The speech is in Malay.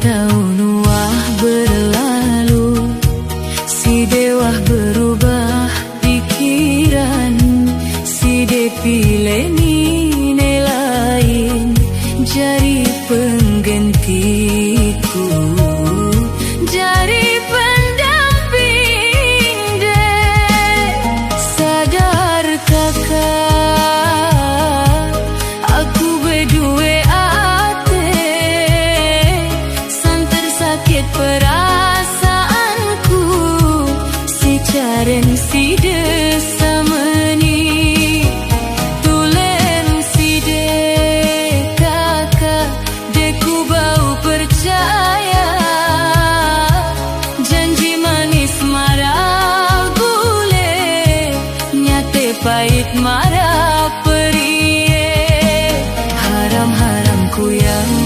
tahun wah berlalu, si dewah berubah pikiran, si de pilih nilai lain jadi penggantiku, jadi pendamping de. Sadar kakak, aku berdua ate, santer sakit perasaanku, si caren si desa meni. Tulen si de kakak, deku bau percaya